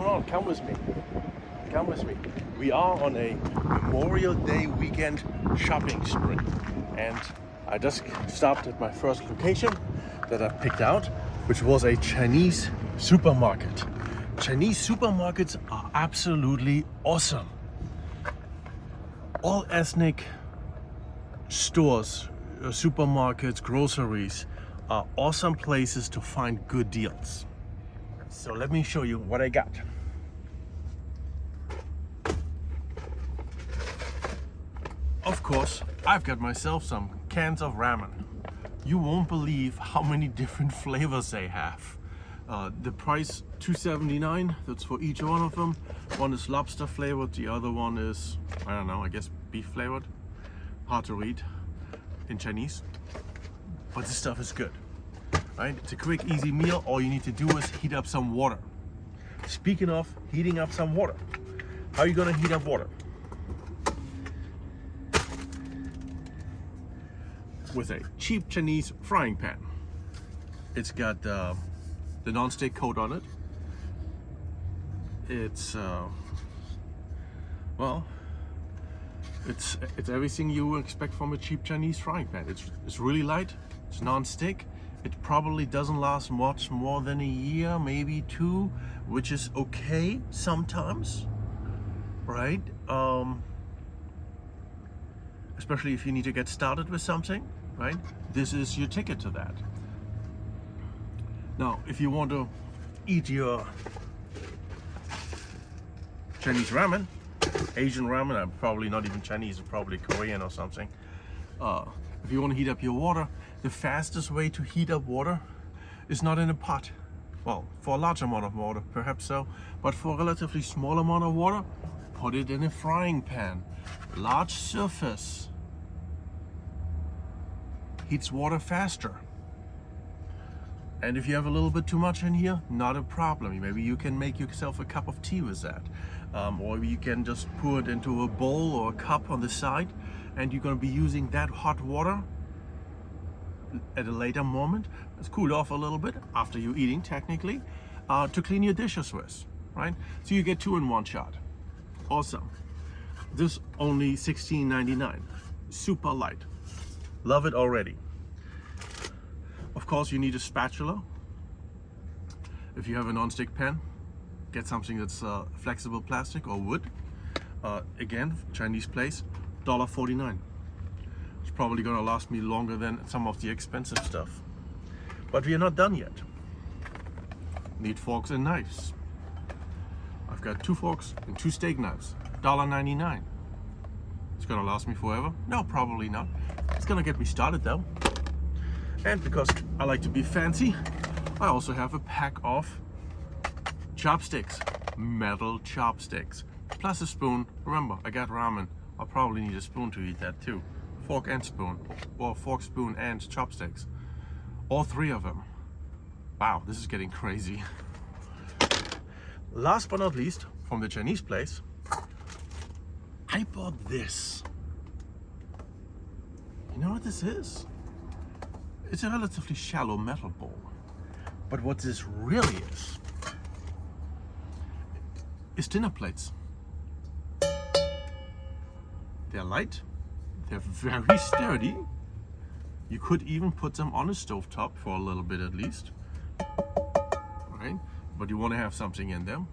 on, come with me. Come with me. We are on a Memorial Day weekend shopping spree. And I just stopped at my first location that I picked out, which was a Chinese supermarket. Chinese supermarkets are absolutely awesome. All ethnic stores, supermarkets, groceries are awesome places to find good deals. So let me show you what I got. Of course, I've got myself some cans of ramen. You won't believe how many different flavors they have. The price $2.79, that's for each one of them. One is lobster flavored, the other one is, I don't know, I guess beef flavored. Hard to read in Chinese, but this stuff is good. Right? It's a quick, easy meal. All you need to do is heat up some water. Speaking of heating up some water, how are you gonna heat up water? With a cheap Chinese frying pan. It's got the non-stick coat on it. It's well, it's everything you would expect from a cheap Chinese frying pan. It's really light. It's non-stick. It probably doesn't last much more than a year, maybe two, which is okay sometimes, right? Especially if you need to get started with something, right? This is your ticket to that. Now, if you want to eat your Chinese ramen, Asian ramen, probably not even Chinese, probably Korean or something. If you want to heat up your water, the fastest way to heat up water is not in a pot. Well, for a large amount of water, perhaps so, but for a relatively small amount of water, put it in a frying pan. Large surface heats water faster. And if you have a little bit too much in here, not a problem. Maybe you can make yourself a cup of tea with that. Or you can just pour it into a bowl or a cup on the side, and you're going to be using that hot water at a later moment. It's cooled off a little bit after you're eating, technically, to clean your dishes with, right? So you get two in one shot. Awesome. This only $16.99. Super light. Love it already. Of course, you need a spatula. If you have a non-stick pan, get something that's flexible plastic or wood. Again, Chinese place, $1.49. It's probably gonna last me longer than some of the expensive stuff. But we are not done yet. Need forks and knives. I've got 2 forks and 2 steak knives, $1.99. It's gonna last me forever? No, probably not. It's gonna get me started though. And because I like to be fancy, I also have a pack of chopsticks, metal chopsticks, plus a spoon. Remember, I got ramen. I'll probably need a spoon to eat that too. Fork and spoon, or fork, spoon, and chopsticks. All 3 of them. Wow, this is getting crazy. Last but not least, from the Chinese place, I bought this. You know what this is? It's a relatively shallow metal bowl. But what this really is dinner plates. They're light, they're very sturdy. You could even put them on a stovetop for a little bit at least. Right? But you want to have something in them.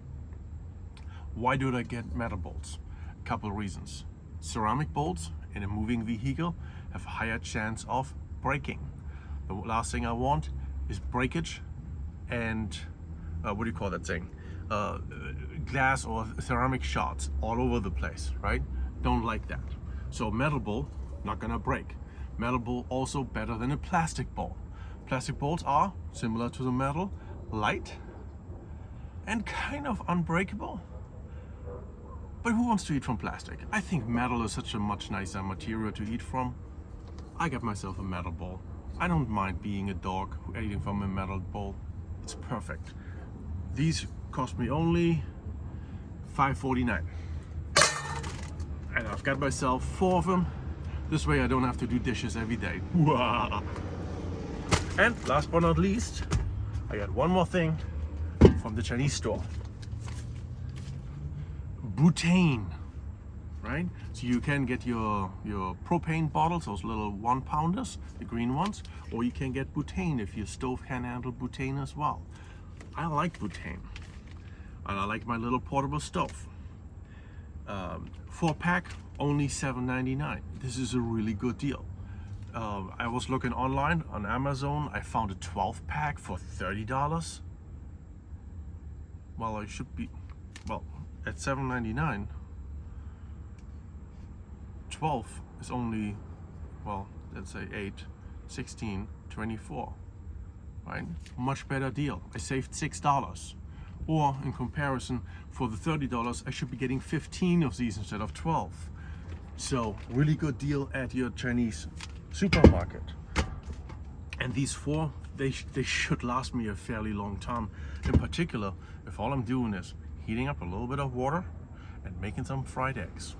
Why do I get metal bowls? A couple of reasons. Ceramic bowls in a moving vehicle have a higher chance of breaking. The last thing I want is breakage and what do you call that thing? Glass or ceramic shards all over the place, right? Don't like that. So metal bowl, not gonna break. Metal bowl also better than a plastic bowl. Plastic bowls are similar to the metal, light and kind of unbreakable. But who wants to eat from plastic? I think metal is such a much nicer material to eat from. I got myself a metal bowl. I don't mind being a dog eating from a metal bowl. It's perfect. These cost me only $5.49. And I've got myself 4 of them. This way I don't have to do dishes every day. And last but not least, I got one more thing from the Chinese store. butane, right? So you can get your propane bottles, those little 1-pounders, the green ones, or you can get butane if your stove can handle butane as well. I like butane, and I like my little portable stove. 4-pack, only $7.99. This is a really good deal. I was looking online on Amazon. I found a 12-pack for $30. Well, I should be, well, at $7.99. 12 is only, well, let's say 8, 16, 24, right? Much better deal. I saved $6. Or in comparison, for the $30, I should be getting 15 of these instead of 12. So really good deal at your Chinese supermarket. And these 4, they should last me a fairly long time. In particular, if all I'm doing is heating up a little bit of water and making some fried eggs.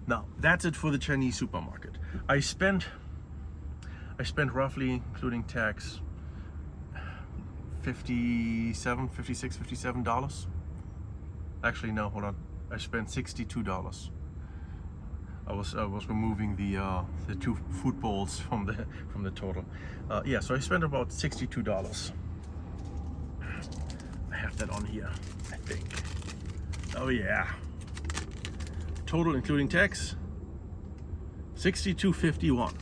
Now, that's it for the Chinese supermarket. I spent roughly, including tax, $57. Actually, no, hold on. I spent $62. I was removing the 2 food bowls from the total. Yeah, so I spent about $62. I have that on here, I think. Oh yeah. Total including tax, $62.51.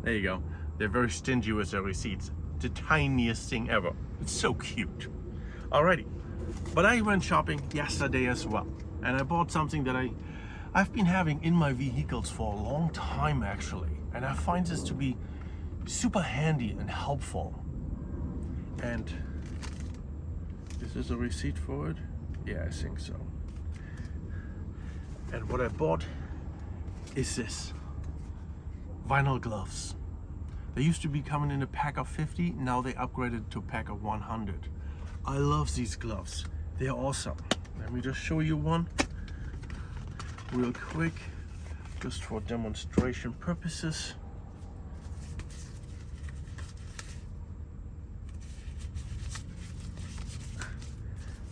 There you go. They're very stingy with their receipts. The tiniest thing ever. It's so cute. Alrighty, but I went shopping yesterday as well, and I bought something that I've been having in my vehicles for a long time actually, and I find this to be super handy and helpful. And is this a receipt for it? Yeah, I think so. And what I bought is this vinyl gloves. They used to be coming in a pack of 50, now they upgraded to a pack of 100. I love these gloves. They're awesome. Let me just show you one real quick, just for demonstration purposes.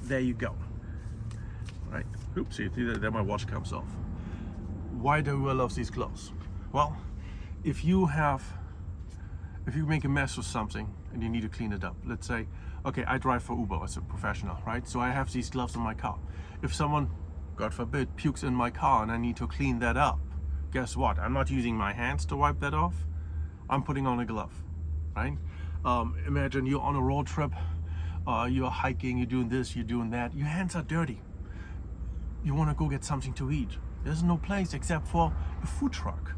There you go. Right. Oops, see there my watch comes off. Why do I love these gloves? Well, if you make a mess or something and you need to clean it up, let's say, okay, I drive for Uber as a professional, right? So I have these gloves in my car. If someone, God forbid, pukes in my car and I need to clean that up, guess what? I'm not using my hands to wipe that off. I'm putting on a glove, right? Imagine you're on a road trip, you're hiking, you're doing this, you're doing that. Your hands are dirty. You want to go get something to eat. There's no place except for a food truck,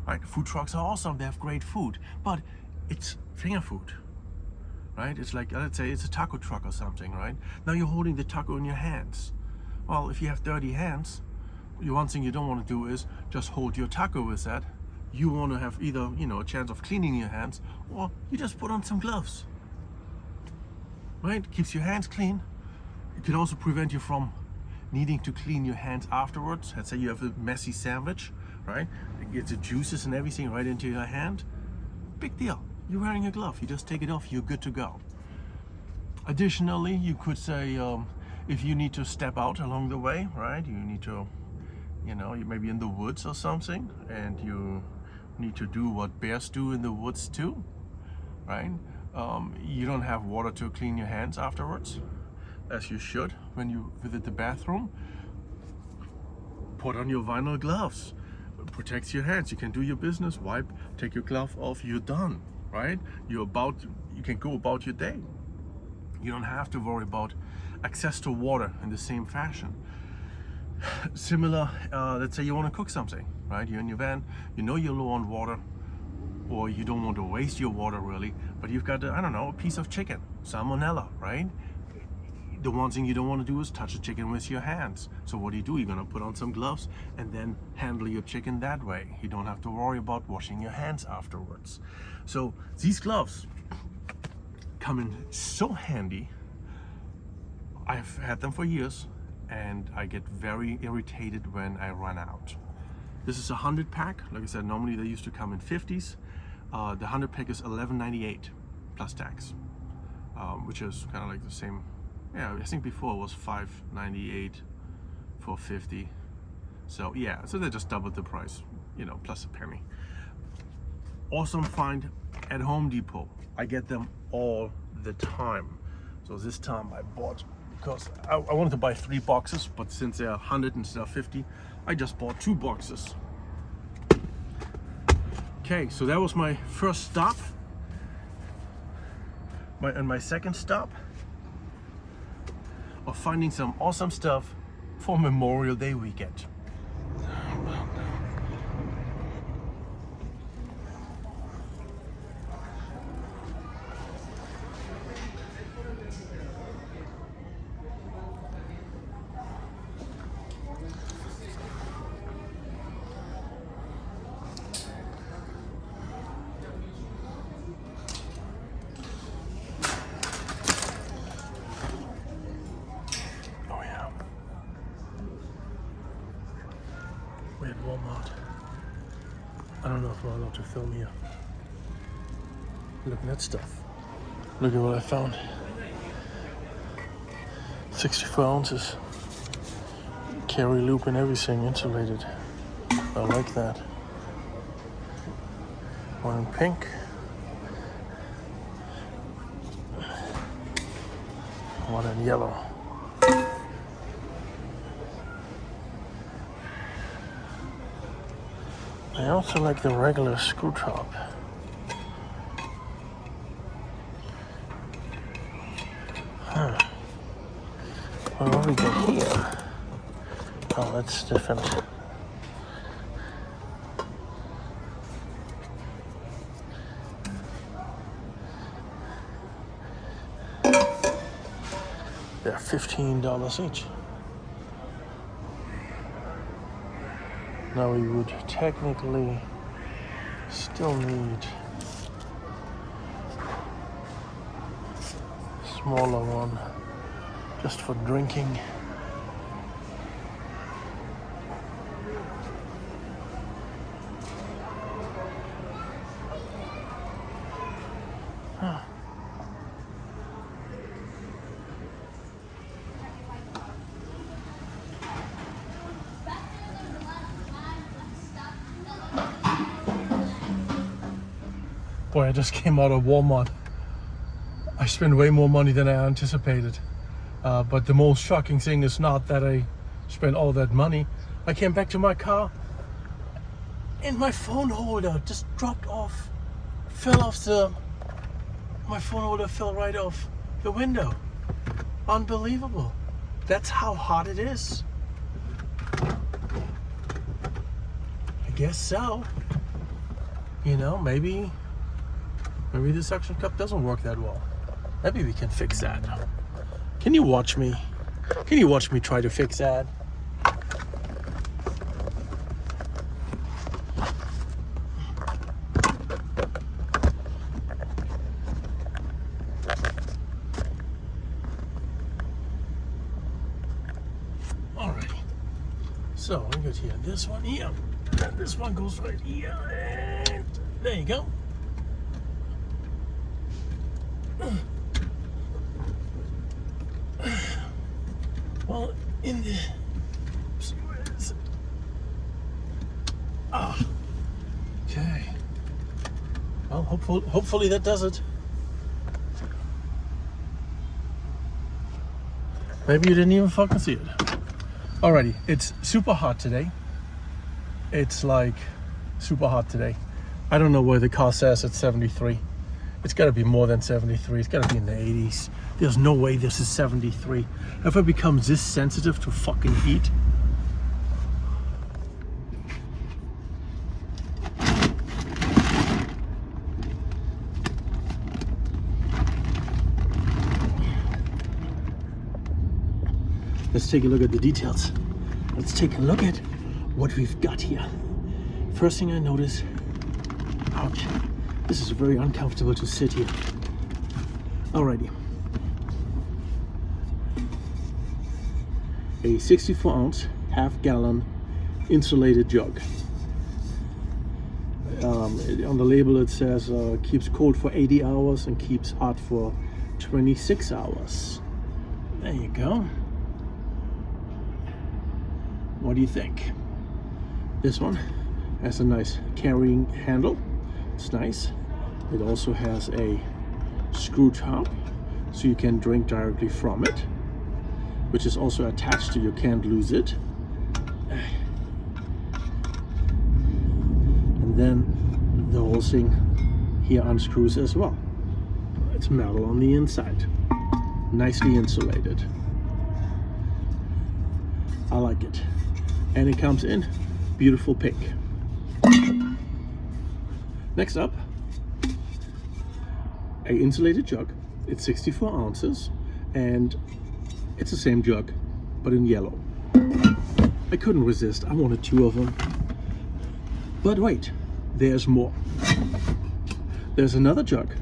right? Food trucks are awesome. They have great food, but it's finger food, right? It's like, let's say it's a taco truck or something, right? Now you're holding the taco in your hands. Well, if you have dirty hands, one thing you don't want to do is just hold your taco with that. You want to have either, a chance of cleaning your hands, or you just put on some gloves, right? Keeps your hands clean. It can also prevent you from needing to clean your hands afterwards. Let's say you have a messy sandwich, right? It gets the juices and everything right into your hand. Big deal. You're wearing a glove. You just take it off, you're good to go. Additionally, you could say, if you need to step out along the way, right? You need to, you may be in the woods or something, and you need to do what bears do in the woods too, right? You don't have water to clean your hands afterwards, as you should when you visit the bathroom. Put on your vinyl gloves. It protects your hands. You can do your business, wipe, take your glove off, you're done, right? You can go about your day. You don't have to worry about access to water in the same fashion. Similar, let's say you want to cook something, right? You're in your van, you're low on water, or you don't want to waste your water really, but you've got, a piece of chicken, salmonella, right? The one thing you don't want to do is touch the chicken with your hands. So what do? You're gonna put on some gloves and then handle your chicken that way. You don't have to worry about washing your hands afterwards. So these gloves come in so handy. I've had them for years, and I get very irritated when I run out. This is a 100 pack. Like I said, normally they used to come in 50s. The 100 pack is $11.98 plus tax, which is kind of like the same Yeah, I think before it was $5.98, $4.50. So yeah, so they just doubled the price, you know, plus a penny. Awesome find at Home Depot. I get them all the time. So this time I bought, because I wanted to buy 3 boxes, but since they're 100 instead of 50, I just bought 2 boxes. Okay, so that was my first stop. My second stop of finding some awesome stuff for Memorial Day weekend. We're at Walmart. I don't know if we're allowed to film here. Looking at stuff. Look at what I found. 64 ounces. Carry loop and everything insulated. I like that. One in pink. One in yellow. I also like the regular screw top. What do we get here? Oh, that's different. They're $15 each. Now we would technically still need a smaller one just for drinking. Boy, I just came out of Walmart. I spent way more money than I anticipated. But the most shocking thing is not that I spent all that money. I came back to my car and my phone holder just dropped off. My phone holder fell right off the window. Unbelievable. That's how hot it is. I guess so. You know, maybe the suction cup doesn't work that well. Maybe we can fix that. Can you watch me? Can you watch me try to fix that? Alrighty. So we got here this one here, and this one goes right here, and there you go. Well, in the... Where is it? Ah. Okay. Well, hopefully that does it. Maybe you didn't even fucking see it. Alrighty, it's super hot today. It's like super hot today. I don't know where the car says it's 73. It's got to be more than 73. It's got to be in the 80s. There's no way this is 73. Have I become this sensitive to fucking heat? Let's take a look at the details. Let's take a look at what we've got here. First thing I notice, ouch, this is very uncomfortable to sit here. Alrighty. A 64 ounce, half-gallon insulated jug. On the label it says keeps cold for 80 hours and keeps hot for 26 hours. There you go. What do you think? This one has a nice carrying handle. It's nice. It also has a screw top, so you can drink directly from it, which is also attached so you can't lose it. And then the whole thing here unscrews as well. It's metal on the inside, nicely insulated. I like it. And it comes in beautiful pink. Next up, a insulated jug. It's 64 ounces and it's the same jug but in yellow. I couldn't resist. I wanted 2 of them. But wait, there's more. There's another jug.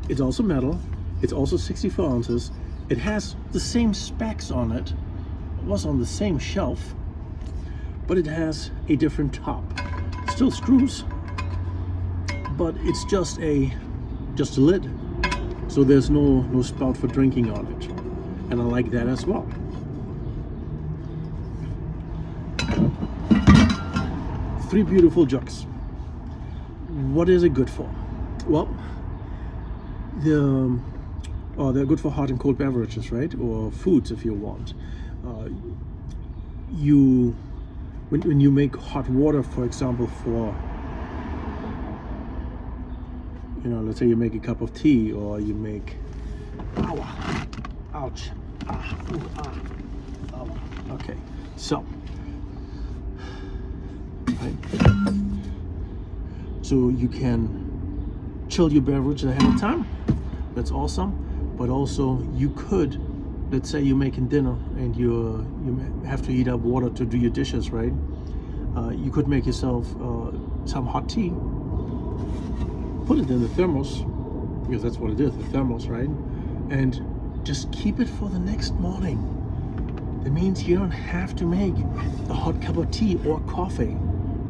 It's also metal. It's also 64 ounces. It has the same specs on it. It was on the same shelf, but it has a different top. Still screws, but it's just a lid. So there's no spout for drinking on it. And I like that as well. Three beautiful jugs. What is it good for? Well, they're good for hot and cold beverages, right? Or foods if you want. When you make hot water, for example, for, you know, let's say you make a cup of tea, or you make, ouch, okay, so, right. So you can chill your beverage ahead of time. That's awesome. But also you could, let's say you're making dinner and you have to heat up water to do your dishes, right? You could make yourself some hot tea, put it in the thermos, because that's what it is, the thermos, right? And just keep it for the next morning. That means you don't have to make a hot cup of tea or coffee,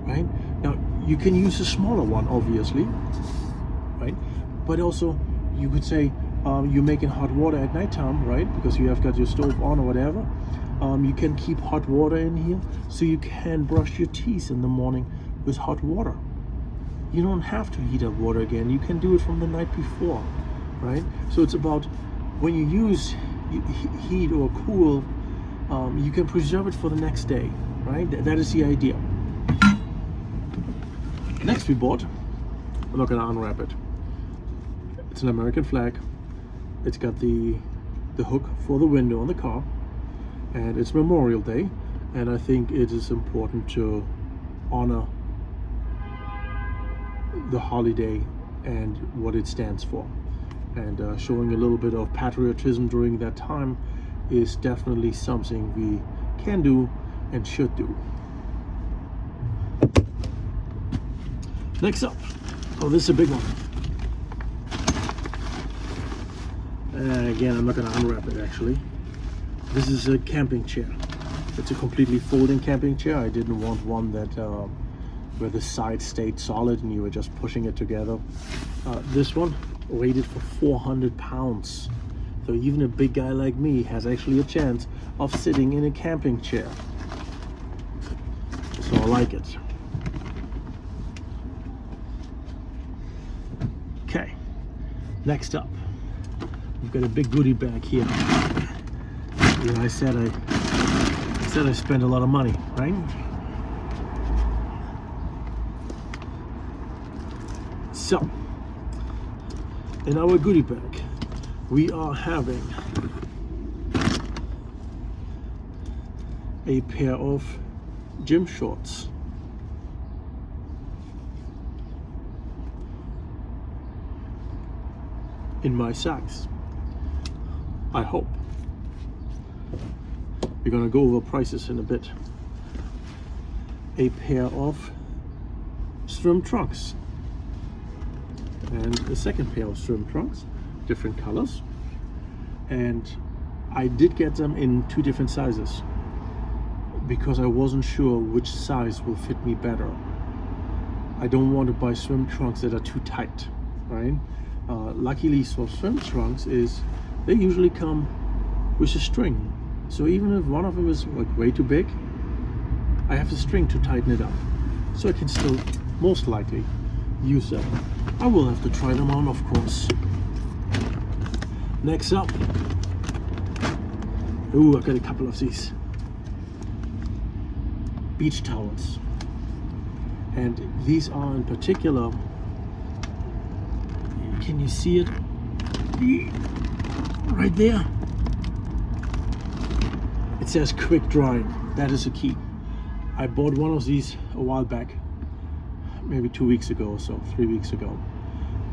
right? Now, you can use a smaller one, obviously, right? But also, you could say you're making hot water at nighttime, right? Because you have got your stove on or whatever. You can keep hot water in here, so you can brush your teeth in the morning with hot water. You don't have to heat up water again. You can do it from the night before, right? So it's about when you use heat or cool, you can preserve it for the next day, right? That is the idea. Next we bought, I'm not gonna unwrap it. It's an American flag. It's got the hook for the window on the car, and it's Memorial Day, and I think it is important to honor the holiday and what it stands for. And showing a little bit of patriotism during that time is definitely something we can do and should do. Next up, oh, this is a big one. Again, I'm not going to unwrap it actually. This is a camping chair. It's a completely folding camping chair. I didn't want one that where the sides stayed solid and you were just pushing it together. This one rated for 400 pounds. So even a big guy like me has actually a chance of sitting in a camping chair. So I like it. Okay, next up, we've got a big goodie bag here. You know, I said I spent a lot of money, right? So, in our goodie bag, we are having a pair of gym shorts. In my size, I hope. We're gonna go over prices in a bit. A pair of swim trunks and a second pair of swim trunks, different colors, and I did get them in 2 different sizes because I wasn't sure which size will fit me better. I don't want to buy swim trunks that are too tight, right? Luckily for swim trunks is they usually come with a string. So even if one of them is like way too big, I have a string to tighten it up. So I can still most likely use them. I will have to try them on, of course. Next up, ooh, I got a couple of these beach towels. And these are in particular, can you see it? Right there. It says quick drying. That is the key. I bought one of these a while back, maybe 2 weeks ago or so, 3 weeks ago.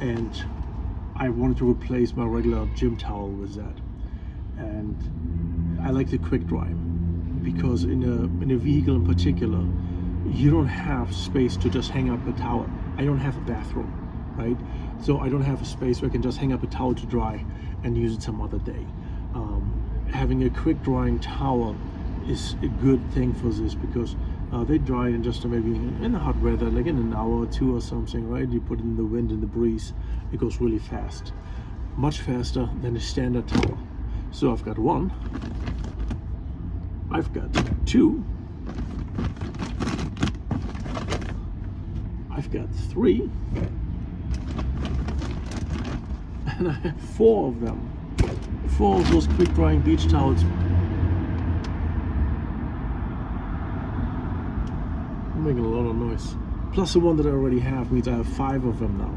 And I wanted to replace my regular gym towel with that. And I like the quick dry because in a vehicle in particular, you don't have space to just hang up a towel. I don't have a bathroom, right? So I don't have a space where I can just hang up a towel to dry and use it some other day. Having a quick drying towel is a good thing for this because they dry in just maybe in the hot weather, like in an hour or two or something, right? You put it in the wind and the breeze, it goes really fast, much faster than a standard towel. So I've got one, I've got two, I've got three, and I have four of them. Four of those quick drying beach towels. I'm making a lot of noise. Plus the one that I already have means I have 5 of them now.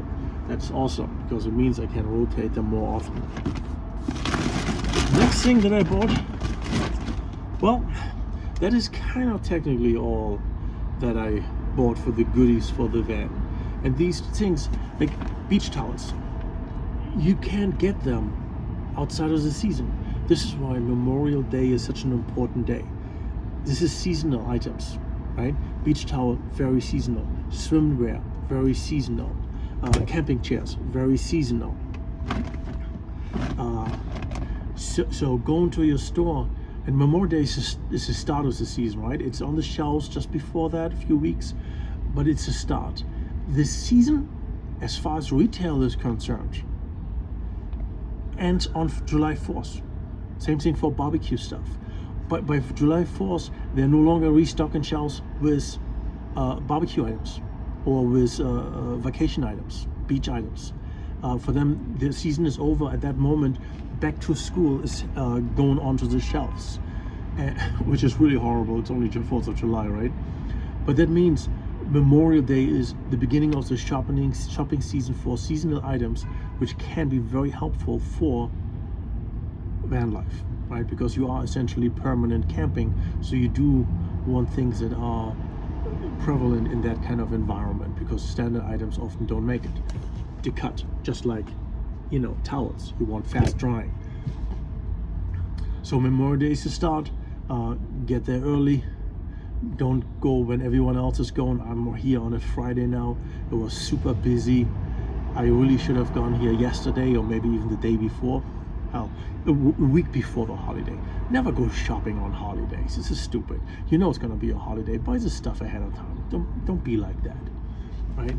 That's awesome because it means I can rotate them more often. Next thing that I bought, well, that is kind of technically all that I bought for the goodies for the van. And these things, like beach towels, you can't get them outside of the season. This is why Memorial Day is such an important day. This is seasonal items, right? Beach towel, very seasonal. Swimwear, very seasonal. Camping chairs, very seasonal. So go into your store, and Memorial Day is the start of the season, right? It's on the shelves just before that, a few weeks, but it's a start. This season, as far as retail is concerned, ends on July 4th. Same thing for barbecue stuff. But by July 4th, they're no longer restocking shelves with barbecue items or with vacation items, beach items. For them, the season is over at that moment. Back to school is going onto the shelves, which is really horrible. It's only 4th of July, right? But that means Memorial Day is the beginning of the shopping season for seasonal items, which can be very helpful for van life, right? Because you are essentially permanent camping, so you do want things that are prevalent in that kind of environment, because standard items often don't make it to cut, just like, you know, towels. You want fast drying. So Memorial Day is the start. Get there early. Don't go when everyone else is going. I'm here on a Friday now. It was super busy. I really should have gone here yesterday or maybe even the day before. Hell, a week before the holiday. Never go shopping on holidays. This is stupid. You know it's gonna be a holiday. Buy the stuff ahead of time. Don't be like that, right?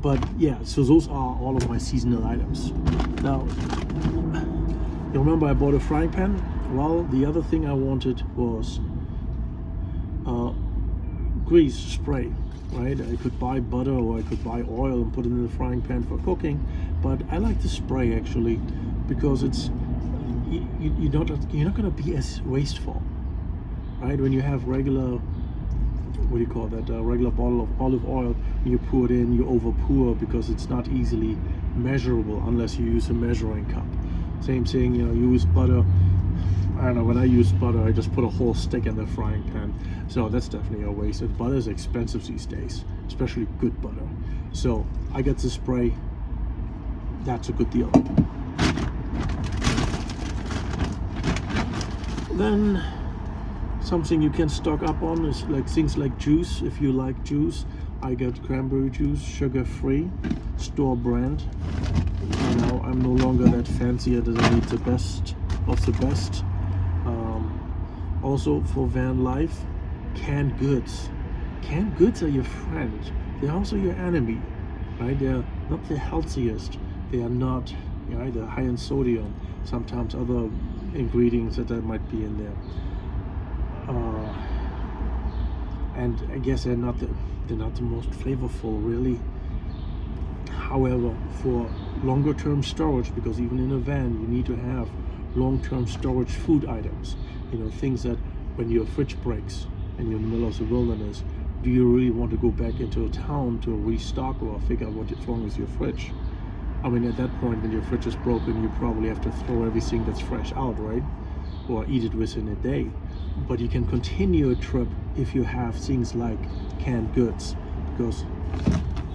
But yeah, so those are all of my seasonal items. Now, you remember I bought a frying pan? Well, the other thing I wanted was grease spray, right? I could buy butter or I could buy oil and put it in the frying pan for cooking, but I like the spray actually because it's you're not going to be as wasteful, right? When you have regular, what do you call that, regular bottle of olive oil, and you pour it in, you over pour because it's not easily measurable unless you use a measuring cup. Same thing, you know, you use butter. I don't know, when I use butter, I just put a whole stick in the frying pan. So that's definitely a waste. And butter is expensive these days, especially good butter. So I get the spray. That's a good deal. Then something you can stock up on is like things like juice. If you like juice, I get cranberry juice, sugar-free, store brand. You know, I'm no longer that fancy that I need the best of the best. Also for van life, canned goods. Canned goods are your friend. They're also your enemy, right? They're not the healthiest. They are not, you know, they're high in sodium. Sometimes other ingredients that might be in there. And I guess they're not the most flavorful, really. However, for longer term storage, because even in a van you need to have long-term storage food items, things that when your fridge breaks and you're in the middle of the wilderness, do you really want to go back into a town to restock or figure out what's wrong with your fridge? I mean, at that point, when your fridge is broken, you probably have to throw everything that's fresh out, right? Or eat it within a day. But you can continue a trip if you have things like canned goods, because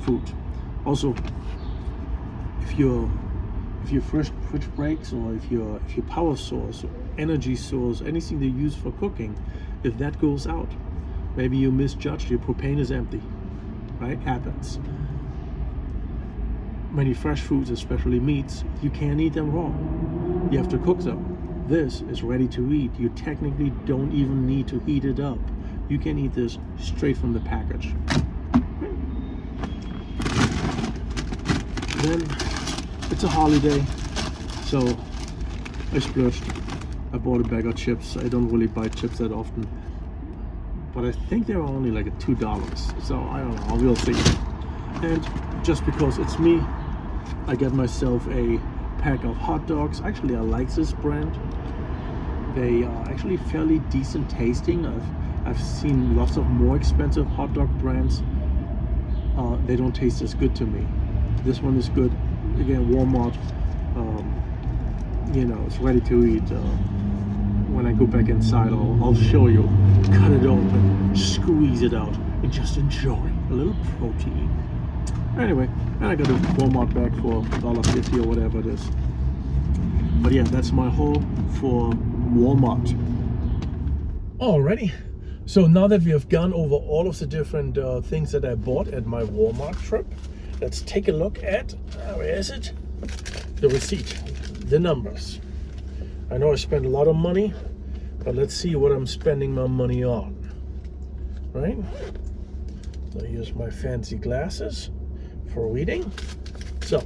food. Also, if your fridge breaks, or if your power source, or energy source, anything they use for cooking, if that goes out, maybe you misjudged, your propane is empty, right? Happens. Many fresh foods, especially meats, you can't eat them raw. You have to cook them. This is ready to eat. You technically don't even need to heat it up. You can eat this straight from the package. Then it's a holiday, so I splurged. I bought a bag of chips. I don't really buy chips that often, but I think they were only like $2. So I don't know, we'll see. And just because it's me, I get myself a pack of hot dogs. Actually, I like this brand. They are actually fairly decent tasting. I've seen lots of more expensive hot dog brands. They don't taste as good to me. This one is good. Again, Walmart. It's ready to eat. When I go back inside, I'll show you. Cut it open, squeeze it out, and just enjoy a little protein. Anyway, and I got a Walmart bag for $1.50 or whatever it is. But yeah, that's my haul for Walmart. Alrighty, so now that we have gone over all of the different things that I bought at my Walmart trip, let's take a look at, where is it? The receipt, the numbers. I know I spent a lot of money, but let's see what I'm spending my money on, right? So here's my fancy glasses for reading. So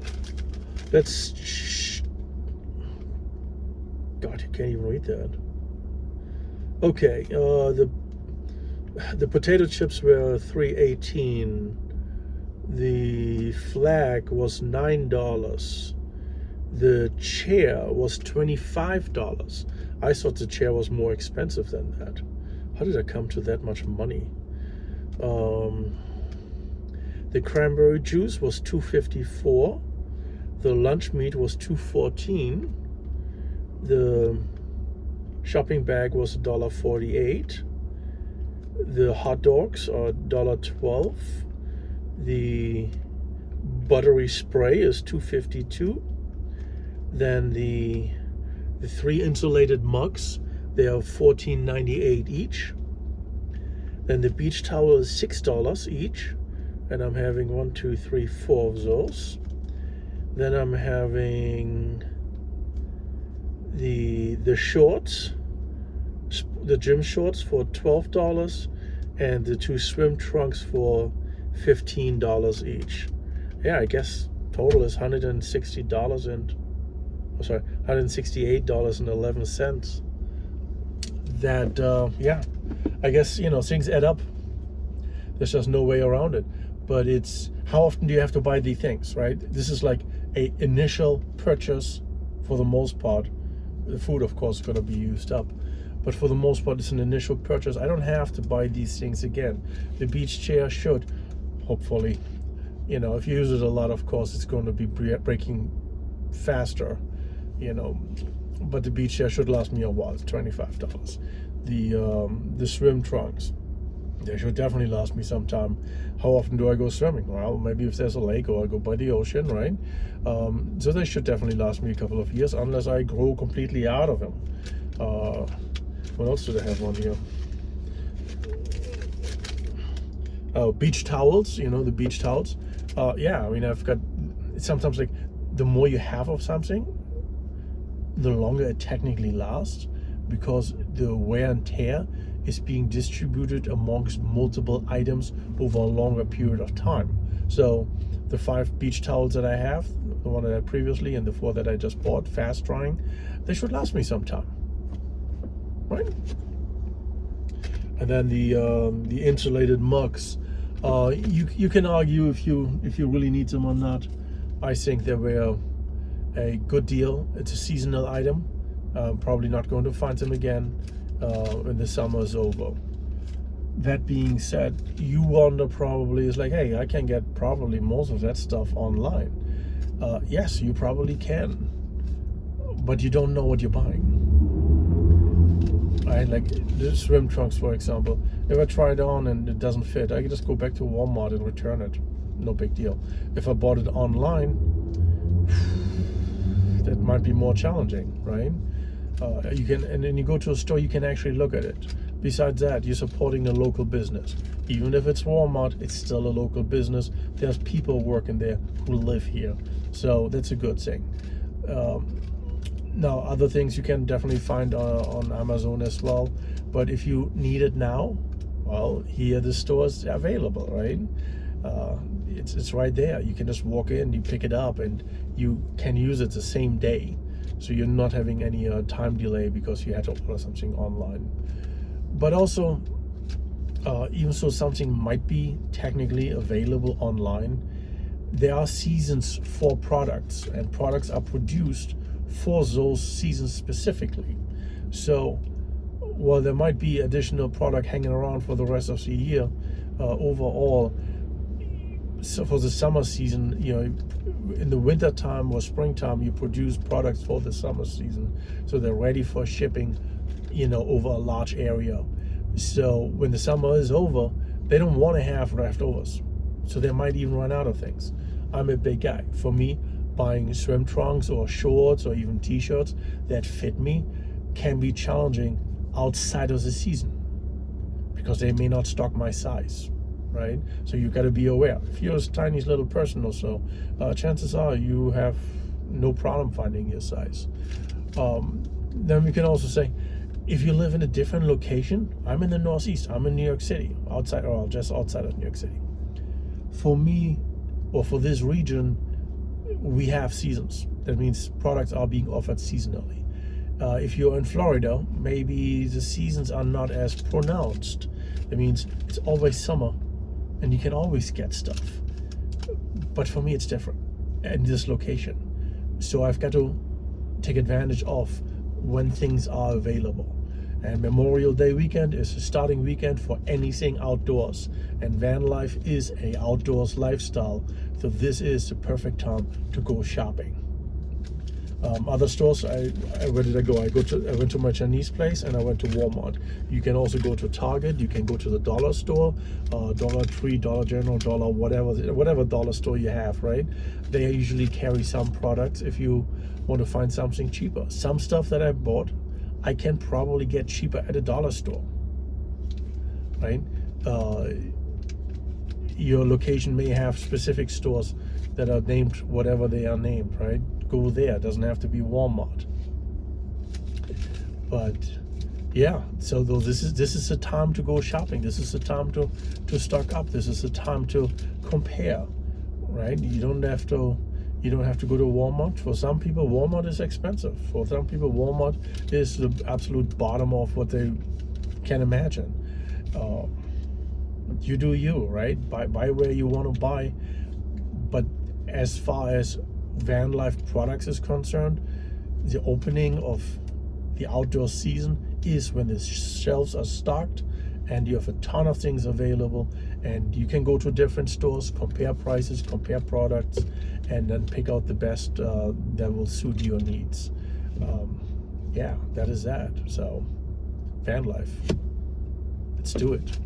let's, God, you can't even read that. Okay, the potato chips were $3.18. The flag was $9. The chair was $25. I thought the chair was more expensive than that. How did I come to that much money? The cranberry juice was $2.54. The lunch meat was $2.14. The shopping bag was $1.48. The hot dogs are $1.12. The buttery spray is $2.52. Then the 3 insulated mugs, they are $14.98 each. Then the beach towel is $6 each, and I'm having 1, 2, 3, 4 of those. Then I'm having the shorts, the gym shorts for $12, and the 2 swim trunks for $15 each. Yeah, I guess total is $168.11. That yeah, I guess things add up. There's just no way around it. But it's, how often do you have to buy these things, right? This is like a initial purchase for the most part. The food, of course, is going to be used up, but for the most part, it's an initial purchase. I don't have to buy these things again. The beach chair should, hopefully, if you use it a lot, of course, it's going to be breaking faster, but the beach chair should last me a while. It's $25. The swim trunks, they should definitely last me some time. How often do I go swimming? Well, maybe if there's a lake or I go by the ocean, right? So they should definitely last me a couple of years, unless I grow completely out of them. What else do they have on here? Beach towels, the beach towels. Yeah, I mean, I've got, sometimes like the more you have of something, the longer it technically lasts, because the wear and tear is being distributed amongst multiple items over a longer period of time. So the 5 beach towels that I have, the one that I had previously and the 4 that I just bought, fast drying, they should last me some time. right? And then the insulated mugs. You can argue if you really need them or not. I think they were a good deal. It's a seasonal item. Probably not going to find them again when the summer is over. That being said, you wonder probably is like, hey, I can get probably most of that stuff online. Yes, you probably can, but you don't know what you're buying. Right, like the swim trunks, for example. If I try it on and it doesn't fit, I can just go back to Walmart and return it. No big deal. If I bought it online, that might be more challenging, right? You can, and then you go to a store, you can actually look at it. Besides that, you're supporting a local business. Even if it's Walmart, it's still a local business. There's people working there who live here, so that's a good thing. Now, other things you can definitely find on Amazon as well. But if you need it now, well, here the store is available, right? It's right there. You can just walk in, you pick it up, and you can use it the same day. So you're not having any time delay because you had to order something online. But also, even so something might be technically available online, there are seasons for products, and products are produced for those seasons specifically. So while there might be additional product hanging around for the rest of the year, overall, so for the summer season, in the winter time or springtime, you produce products for the summer season, so they're ready for shipping, over a large area. So when the summer is over, they don't want to have leftovers, so they might even run out of things. I'm a big guy. For me, buying swim trunks or shorts or even t-shirts that fit me can be challenging outside of the season because they may not stock my size, right? So you got to be aware. If you're a tiny little person or so, chances are you have no problem finding your size. Then we can also say, if you live in a different location, I'm in the Northeast, I'm in New York City, just outside of New York City. For me, or for this region, we have seasons. That means products are being offered seasonally. If you're in Florida, maybe the seasons are not as pronounced. That means it's always summer and you can always get stuff. But for me, it's different in this location. So I've got to take advantage of when things are available. And Memorial Day weekend is a starting weekend for anything outdoors. And van life is a outdoors lifestyle. So this is the perfect time to go shopping. Other stores, where did I go? I went to my Chinese place and I went to Walmart. You can also go to Target. You can go to the dollar store, Dollar Tree, Dollar General, Dollar whatever dollar store you have, right? They usually carry some products if you want to find something cheaper. Some stuff that I bought, I can probably get cheaper at a dollar store, right? Your location may have specific stores that are named whatever they are named, right? Go there. It doesn't have to be Walmart. But yeah, so this is the time to go shopping. This is the time to stock up. This is the time to compare, right? You don't have to go to Walmart. For some people, Walmart is expensive. For some people, Walmart is the absolute bottom of what they can imagine. You do you, right? Buy where you want to buy. But as far as van life products is concerned, the opening of the outdoor season is when the shelves are stocked and you have a ton of things available, and you can go to different stores, compare prices, compare products, and then pick out the best that will suit your needs. Yeah, that is that. So van life, let's do it.